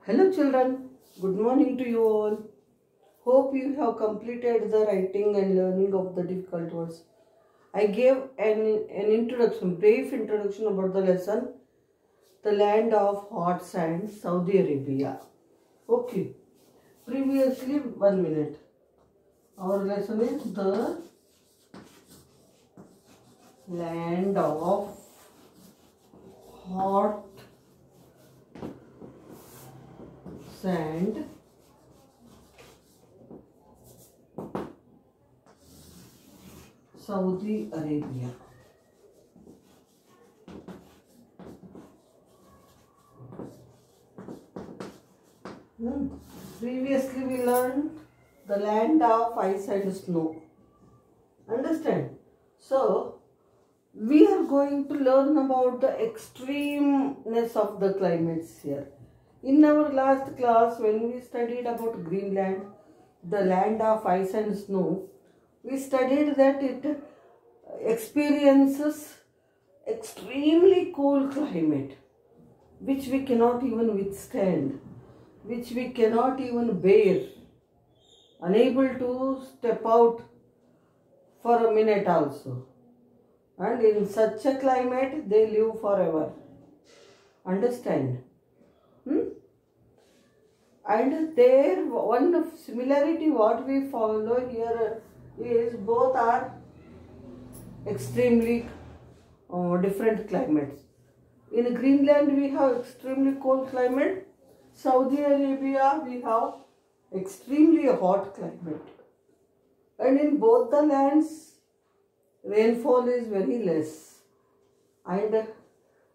Hello children, good morning to you all. Hope you have completed the writing and learning of the difficult words. I gave an introduction, brief introduction about the lesson, the land of hot sand, Saudi Arabia. Okay, previously 1 minute. Our lesson is the land of hot sand, Saudi Arabia. Previously we learned the land of ice and snow. Understand? So we are going to learn about the extremeness of the climates here. In our last class, when we studied about Greenland, the land of ice and snow, we studied that it experiences extremely cool climate, which we cannot even withstand, which we cannot even bear, unable to step out for a minute also. And in such a climate, they live forever. Understand? And there, one similarity what we follow here is both are extremely different climates. In Greenland we have extremely cold climate. Saudi Arabia we have extremely hot climate. And in both the lands rainfall is very less. And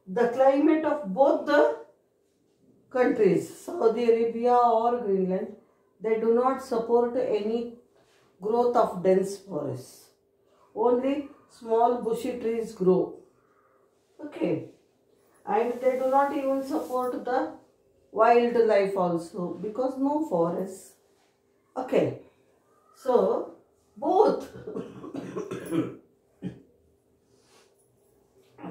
the climate of both the countries, Saudi Arabia or Greenland, they do not support any growth of dense forests. Only small bushy trees grow. Okay. And they do not even support the wildlife also because no forests. Okay. So, both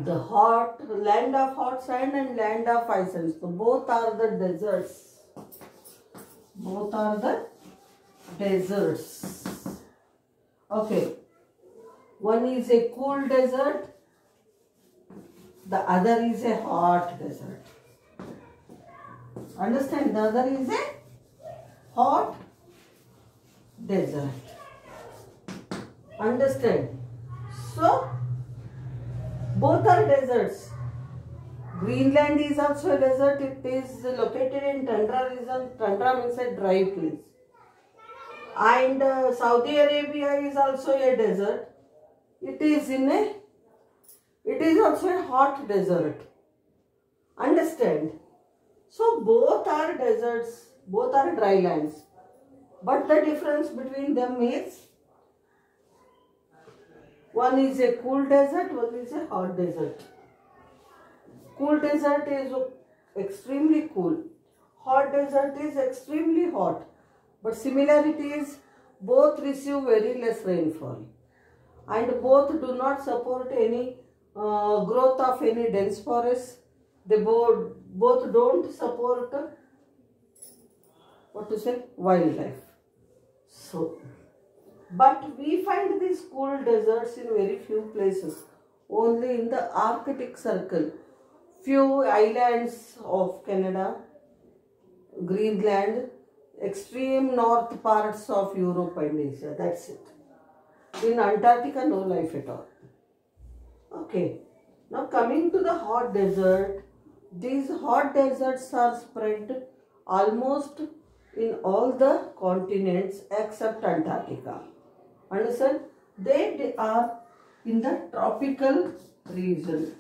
the land of hot sand and land of ice and snow, both are the deserts. Both are the deserts. Okay. One is a cool desert, the other is a hot desert. Understand? The other is a hot desert. Understand? So, both are deserts. Greenland is also a desert. It is located in tundra region. Tundra means a dry place. And Saudi Arabia is also a desert. It is also a hot desert. Understand? So both are deserts, both are dry lands. But the difference between them is one is a cool desert, one is a hot desert. Cool desert is extremely cool. Hot desert is extremely hot. But similarity is both receive very less rainfall. And both do not support any growth of any dense forests. They both don't support wildlife. So, but we find these cool deserts in very few places, only in the Arctic Circle, few islands of Canada, Greenland, extreme north parts of Europe and Asia, that's it. In Antarctica, no life at all. Okay, now coming to the hot desert, these hot deserts are spread almost in all the continents except Antarctica. Understand? They are in the tropical region,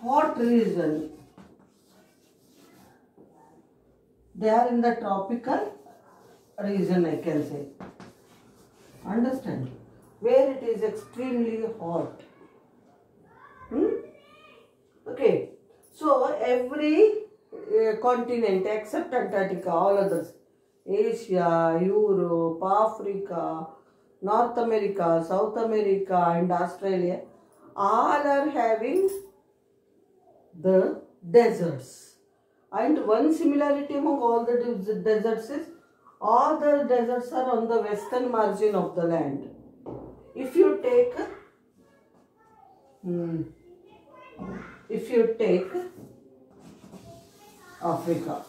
hot region. They are in the tropical region, I can say. Understand? Where it is extremely hot. Okay. So, every continent except Antarctica, all others, Asia, Europe, Africa, North America, South America and Australia, all are having the deserts. And one similarity among all the deserts is all the deserts are on the western margin of the land. If you take Africa,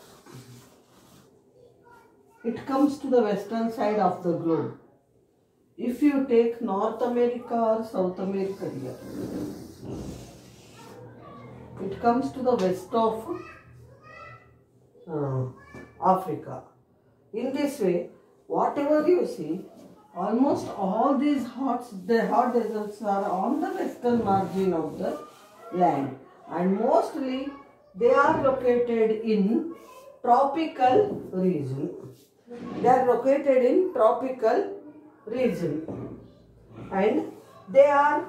it comes to the western side of the globe. If you take North America or South America here, it comes to the west of Africa. In this way, whatever you see, almost all these hot deserts are on the western margin of the land, and mostly they are located in tropical region. They are located in tropical region, and they are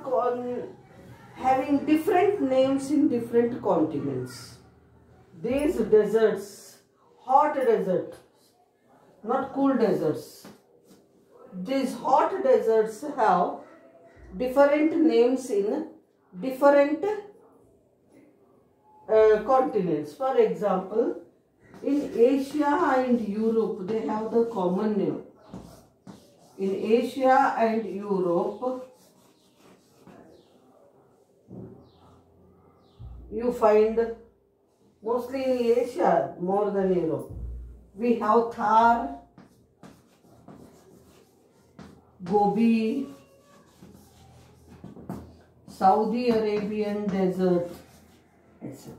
having different names in different continents. These deserts, hot deserts, not cool deserts. These hot deserts have different names in different continents. For example, in Asia and Europe, they have the common name. In Asia and Europe, you find mostly in Asia more than Europe. We have Thar, Gobi, Saudi Arabian desert, etc.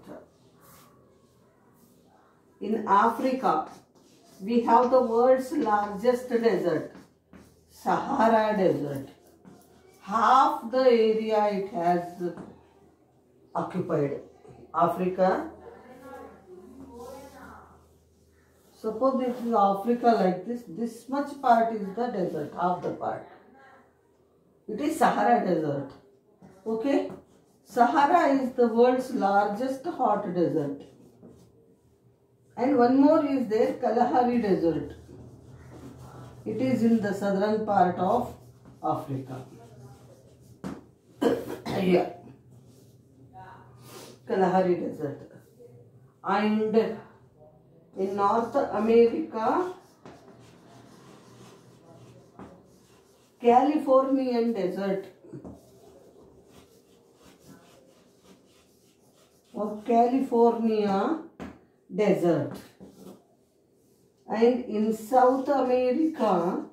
In Africa, we have the world's largest desert, Sahara Desert. Half the area it has occupied. Africa. Suppose this is Africa like this much part is the desert, half the part. It is Sahara Desert. Okay? Sahara is the world's largest hot desert. And one more is there, Kalahari Desert. It is in the southern part of Africa. Yeah. Kalahari Desert. And in North America, Californian Desert or California Desert. And in South America,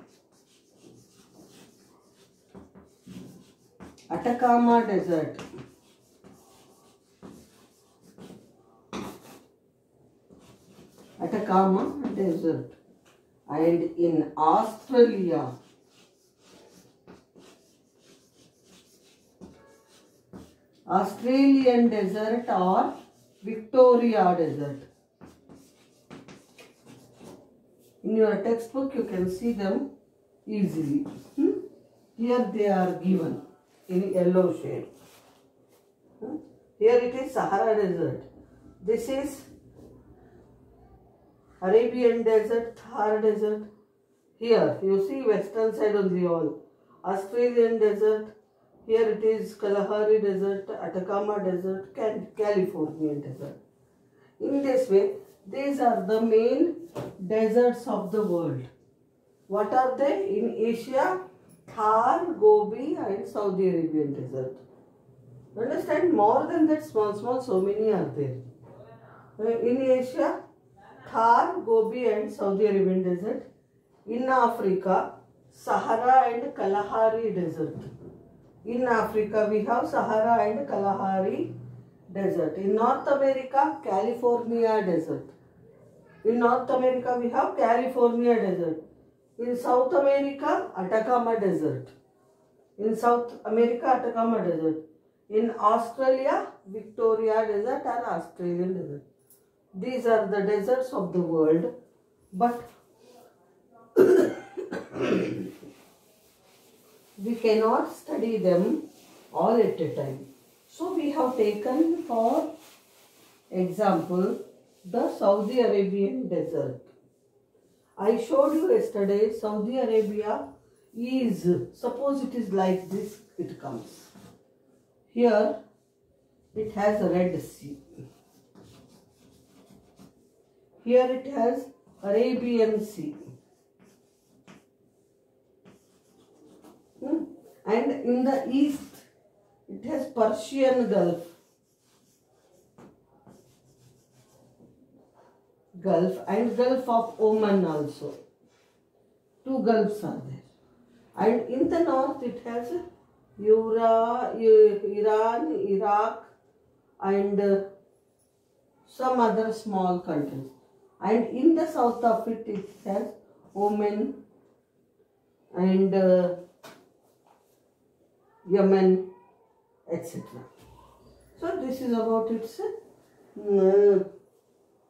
Atacama Desert. Atacama Desert. And in Australia, Australian Desert or Victoria Desert. In your textbook you can see them easily. Here they are given in yellow shade. Here it is Sahara Desert. This is Arabian Desert, Thar Desert. Here you see western side only all. Australian Desert. Here it is Kalahari Desert, Atacama Desert, Californian Desert. In this way, these are the main deserts of the world. What are they? In Asia, Thar, Gobi and Saudi Arabian Desert. Understand? More than that, small, so many are there. In Asia, Thar, Gobi and Saudi Arabian Desert. In Africa, Sahara and Kalahari Desert. In Africa, we have Sahara and Kalahari Desert. In North America, California Desert. In North America, we have California Desert. In South America, Atacama Desert. In South America, Atacama Desert. In Australia, Victoria Desert and Australian Desert. These are the deserts of the world, but we cannot study them all at a time. So we have taken for example the Saudi Arabian Desert. I showed you yesterday Saudi Arabia is, suppose it is like this, it comes. Here it has a Red Sea. Here it has Arabian Sea. And in the east, it has Persian Gulf. And Gulf of Oman also. Two gulfs are there. And in the north, it has Iran, Iraq, and some other small countries. And in the south of it, it has Oman and Yemen, etc. So this is about its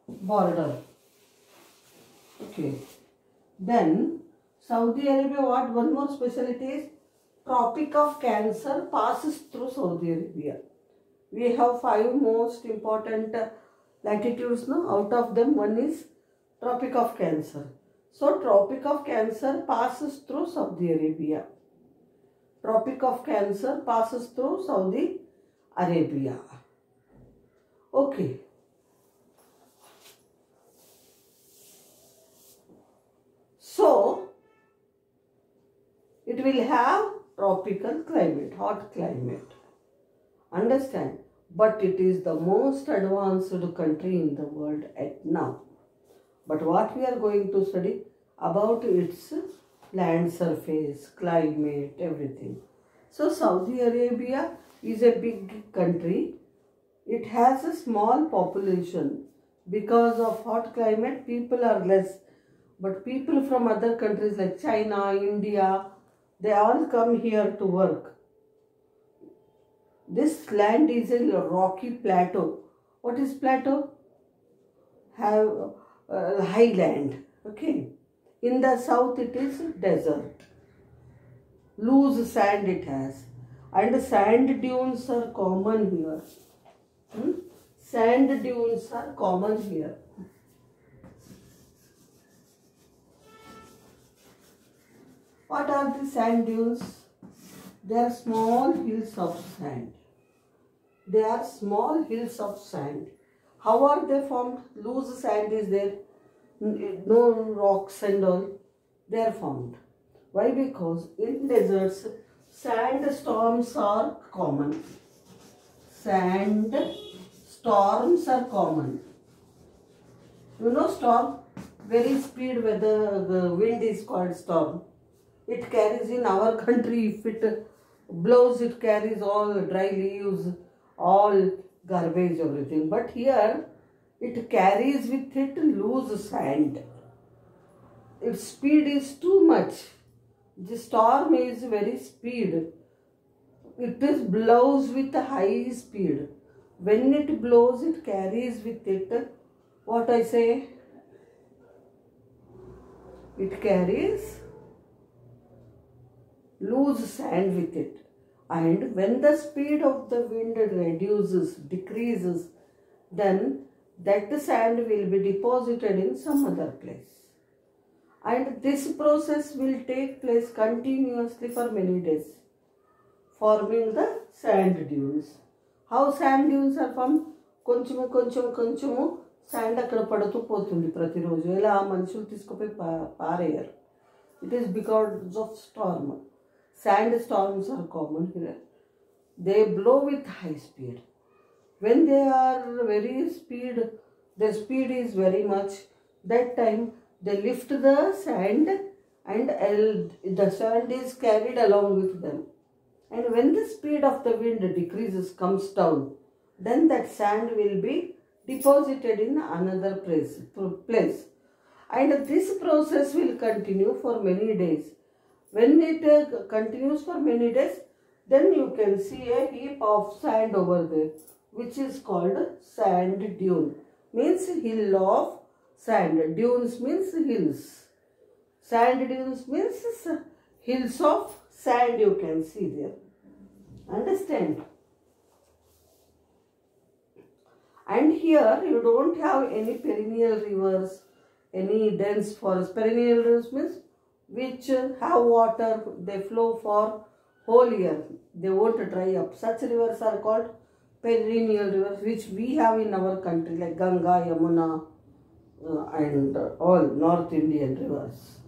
border. Okay. Then Saudi Arabia, what one more specialty is? Tropic of Cancer passes through Saudi Arabia. We have 5 most important latitudes now. Out of them, one is Tropic of Cancer. So Tropic of Cancer passes through Saudi Arabia. Tropic of Cancer passes through Saudi Arabia. Okay. So, it will have tropical climate, hot climate. Understand? But it is the most advanced country in the world at now. But what we are going to study about its land surface, climate, everything. So Saudi Arabia is a big country. It has a small population. Because of hot climate, people are less. But people from other countries like China, India, they all come here to work. This land is a rocky plateau. What is plateau? Have highland. Okay. In the south it is desert. Loose sand it has. And sand dunes are common here. Sand dunes are common here. What are the sand dunes? They are small hills of sand. They are small hills of sand. How are they formed? Loose sand is there. No rocks and all. They are formed. Why? Because in deserts, sandstorms are common. Sand storms are common. You know storm? Very speed weather, the wind is called storm. It carries in our country, if it blows, it carries all dry leaves, all garbage, everything. But here, it carries with it loose sand. Its speed is too much. The storm is very speed. It is blows with a high speed. When it blows, it carries with it, what I say? It carries loose sand with it. And when the speed of the wind reduces, decreases, then that sand will be deposited in some other place. And this process will take place continuously for many days, forming the sand dunes. How sand dunes are formed? కొంచెము sand అక్కడ పడుతూ పోతుంది ప్రతిరోజు. ఎలా మనుషులు తీసుకుపోయి పారేయరు. It is because of storm. Sand storms are common here. They blow with high speed. When they are very speed, the speed is very much. That time they lift the sand and the sand is carried along with them. And when the speed of the wind decreases, comes down, then that sand will be deposited in another place. And this process will continue for many days. When it continues for many days, then you can see a heap of sand over there, which is called sand dune. Means hill of sand. Dunes means hills. Sand dunes means hills of sand you can see there. Understand? And here you don't have any perennial rivers, any dense forest. Perennial rivers means which have water, they flow for whole year. They won't dry up. Such rivers are called perennial rivers, which we have in our country, like Ganga, Yamuna, and all North Indian rivers.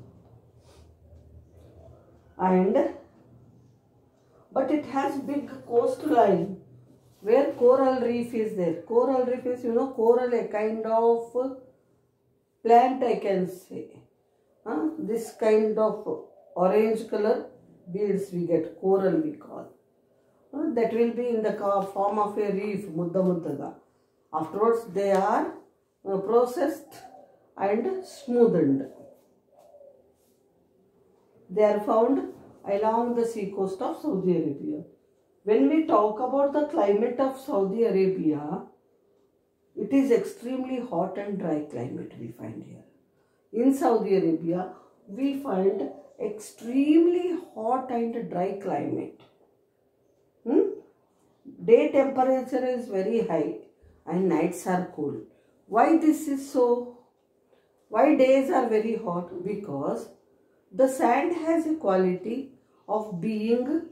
But it has big coastline where coral reef is there. Coral reef is, coral, a kind of plant, I can say. This kind of orange color beads we get, coral we call. That will be in the form of a reef, mudda muddaga. Afterwards they are processed and smoothened. They are found along the sea coast of Saudi Arabia. When we talk about the climate of Saudi Arabia, it is extremely hot and dry climate we find here. In Saudi Arabia, we find extremely hot and dry climate. Day temperature is very high and nights are cool. Why this is so? Why days are very hot? Because the sand has a quality of being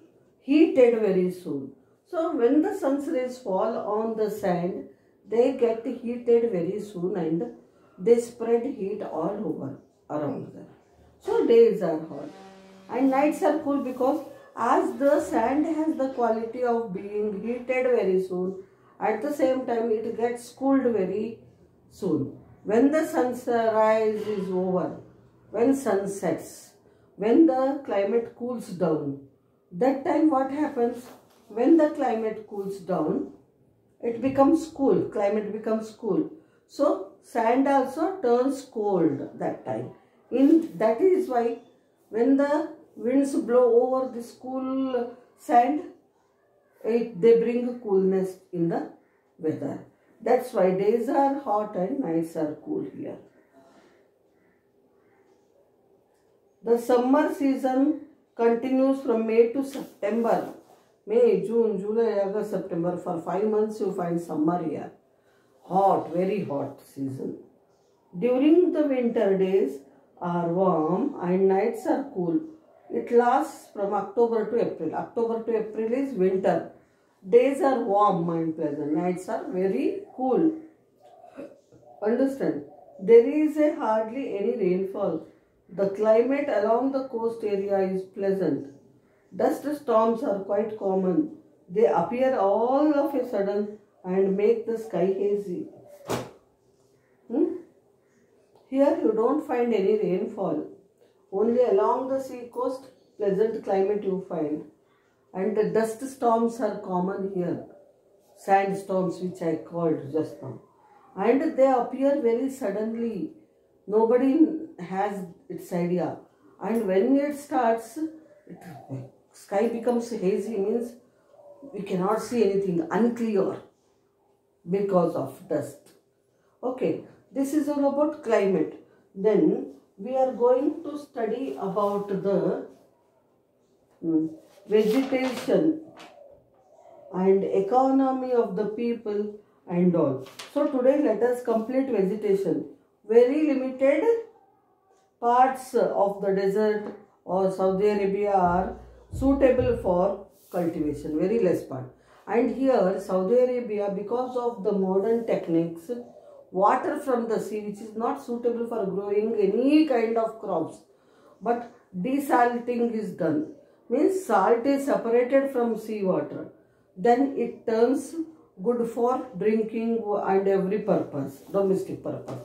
heated very soon. So when the sun's rays fall on the sand, they get heated very soon and they spread heat all over around them. So days are hot and nights are cool because as the sand has the quality of being heated very soon, at the same time it gets cooled very soon. When the sunrise is over, when sun sets, when the climate cools down, that time what happens? When the climate cools down, it becomes cool, climate becomes cool. So sand also turns cold that time. That is why when the winds blow over this cool sand, they bring coolness in the weather. That's why days are hot and nights are cool here. The summer season continues from May to September. May, June, July, August, September. For 5 months you find summer here. Hot, very hot season. During the winter days are warm and nights are cool. It lasts from October to April. October to April is winter. Days are warm and pleasant. Nights are very cool. Understand? There is hardly any rainfall. The climate along the coast area is pleasant. Dust storms are quite common. They appear all of a sudden and make the sky hazy. Here you don't find any rainfall. Only along the sea coast, pleasant climate you find. And the dust storms are common here. Sand storms, which I called just now. And they appear very suddenly. Nobody has its idea. And when it starts, sky becomes hazy, means we cannot see anything, unclear because of dust. Okay, this is all about climate. Then we are going to study about the vegetation and economy of the people and all. So today let us complete vegetation. Very limited parts of the desert or Saudi Arabia are suitable for cultivation, very less part. And here Saudi Arabia, because of the modern techniques, water from the sea, which is not suitable for growing any kind of crops, but desalting is done. Means salt is separated from sea water. Then it turns good for drinking and every purpose, domestic purpose.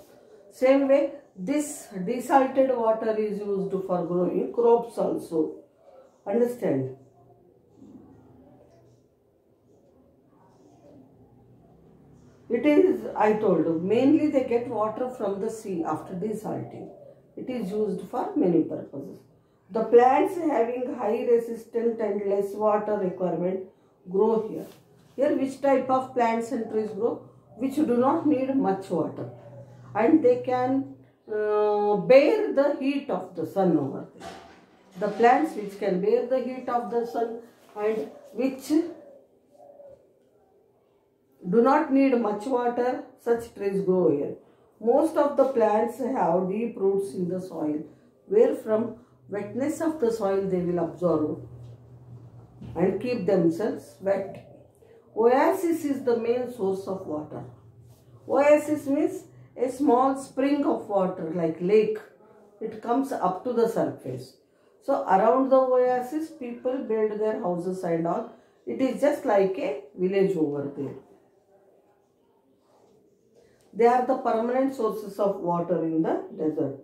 Same way, this desalted water is used for growing crops also. Understand? It is, I told, mainly they get water from the sea after desalting. It is used for many purposes. The plants having high resistant and less water requirement grow here. Here which type of plants and trees grow? Which do not need much water. And they can bear the heat of the sun over there. The plants which can bear the heat of the sun and which do not need much water, such trees grow here. Most of the plants have deep roots in the soil, where from wetness of the soil they will absorb and keep themselves wet. Oasis is the main source of water. Oasis means a small spring of water like lake. It comes up to the surface. So around the oasis, people build their houses and all. It is just like a village over there. They are the permanent sources of water in the desert.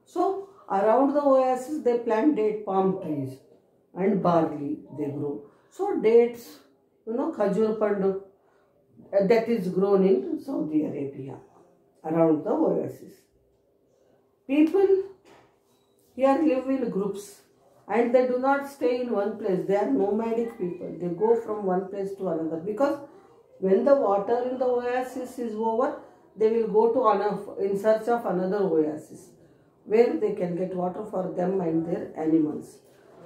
So around the oasis, they plant date palm trees and barley they grow. So dates, khajur pandu, that is grown in Saudi Arabia around the oasis. People here live in groups and they do not stay in one place. They are nomadic people. They go from one place to another because when the water in the oasis is over, they will go to in search of another oasis where they can get water for them and their animals.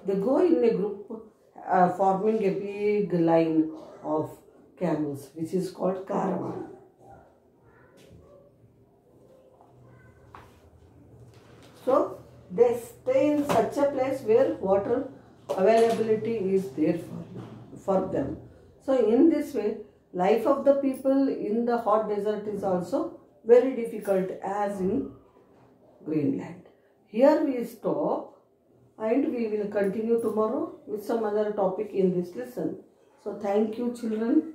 They go in a group forming a big line of camels, which is called caravan. So they stay in such a place where water availability is there for them. So in this way, life of the people in the hot desert is also very difficult as in Greenland. Here we stop and we will continue tomorrow with some other topic in this lesson. So thank you children.